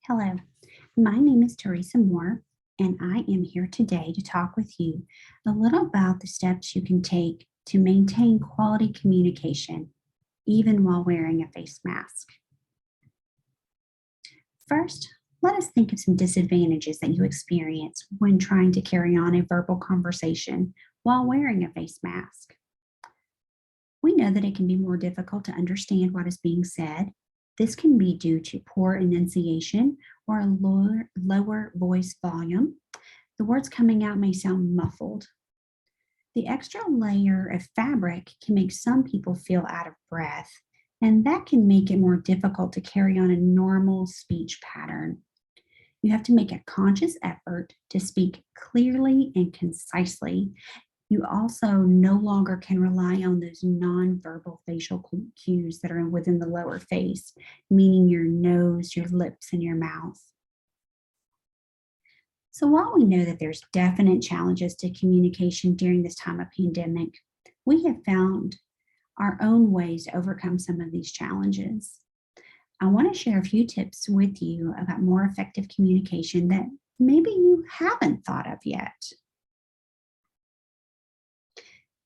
Hello, my name is Teresa Moore, and I am here today to talk with you a little about the steps you can take to maintain quality communication, even while wearing a face mask. First, let us think of some disadvantages that you experience when trying to carry on a verbal conversation while wearing a face mask. We know that it can be more difficult to understand what is being said. This can be due to poor enunciation or a lower voice volume. The words coming out may sound muffled. The extra layer of fabric can make some people feel out of breath, and that can make it more difficult to carry on a normal speech pattern. You have to make a conscious effort to speak clearly and concisely. You also no longer can rely on those nonverbal facial cues that are within the lower face, meaning your nose, your lips, and your mouth. So while we know that there's definite challenges to communication during this time of pandemic, we have found our own ways to overcome some of these challenges. I want to share a few tips with you about more effective communication that maybe you haven't thought of yet.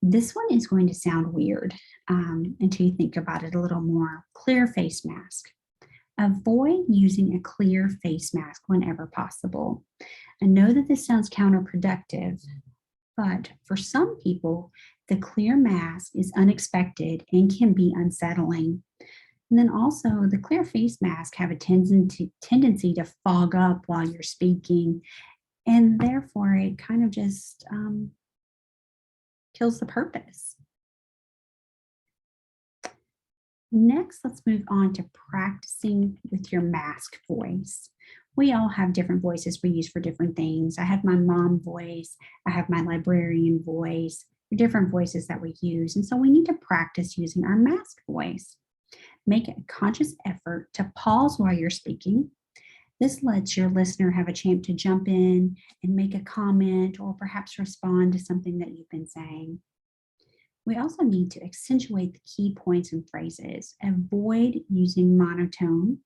This one is going to sound weird until you think about it a little more. Clear face mask. Avoid using a clear face mask whenever possible. I know that this sounds counterproductive, but for some people, the clear mask is unexpected and can be unsettling. And then also, the clear face mask have a tendency to fog up while you're speaking, and therefore it kind of just kills the purpose. Next, let's move on to practicing with your mask voice. We all have different voices we use for different things. I have my mom voice, I have my librarian voice, different voices that we use. And so we need to practice using our mask voice. Make a conscious effort to pause while you're speaking. This lets your listener have a chance to jump in and make a comment or perhaps respond to something that you've been saying. We also need to accentuate the key points and phrases. Avoid using monotone.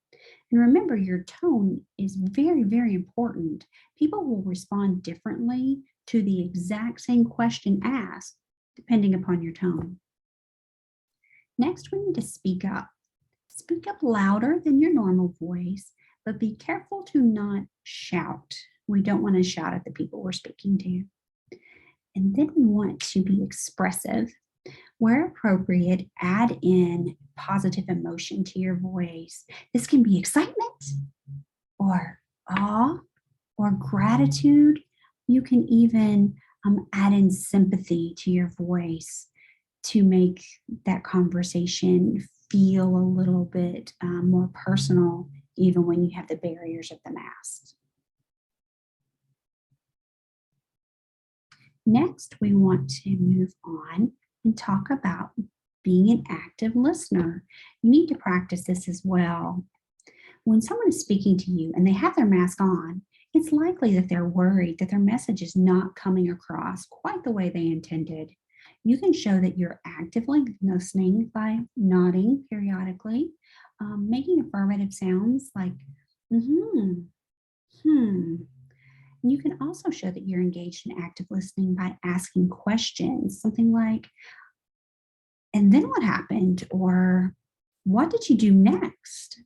And remember, your tone is very, very important. People will respond differently to the exact same question asked, depending upon your tone. Next, we need to speak up. Speak up louder than your normal voice, but be careful to not shout. We don't want to shout at the people we're speaking to. And then we want to be expressive. Where appropriate, add in positive emotion to your voice. This can be excitement or awe or gratitude. You can even add in sympathy to your voice to make that conversation feel a little bit more personal, even when you have the barriers of the mask. Next, we want to move on and talk about being an active listener. You need to practice this as well. When someone is speaking to you and they have their mask on, it's likely that they're worried that their message is not coming across quite the way they intended. You can show that you're actively listening by nodding periodically, making affirmative sounds like, mm-hmm, hmm. And you can also show that you're engaged in active listening by asking questions, something like, and then what happened? Or what did you do next?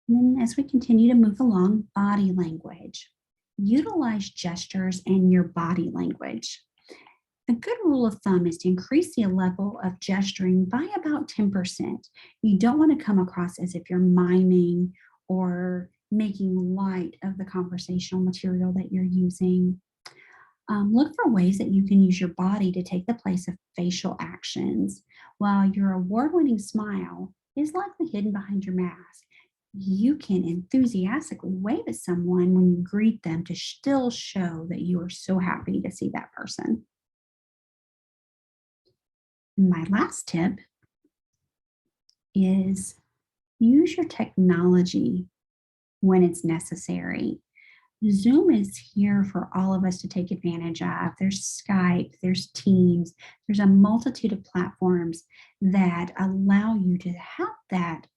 And then as we continue to move along, body language. Utilize gestures and your body language. A good rule of thumb is to increase the level of gesturing by about 10%. You don't want to come across as if you're miming or making light of the conversational material that you're using. Look for ways that you can use your body to take the place of facial actions. While your award-winning smile is likely hidden behind your mask, you can enthusiastically wave at someone when you greet them to still show that you are so happy to see that person. And my last tip is use your technology when it's necessary. Zoom is here for all of us to take advantage of. There's Skype, there's Teams, there's a multitude of platforms that allow you to have that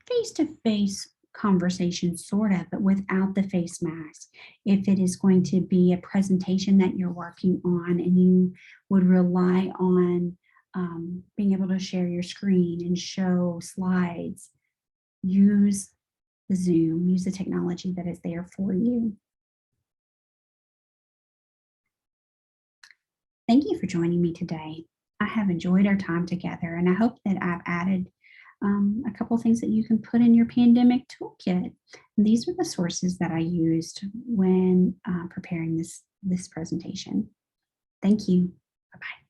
face to face conversation, sort of, but without the face mask. If it is going to be a presentation that you're working on and you would rely on being able to share your screen and show slides, use the Zoom, use the technology that is there for you. Thank you for joining me today. I have enjoyed our time together, and I hope that I've added a couple things that you can put in your pandemic toolkit. And these are the sources that I used when preparing this presentation. Thank you. Bye bye.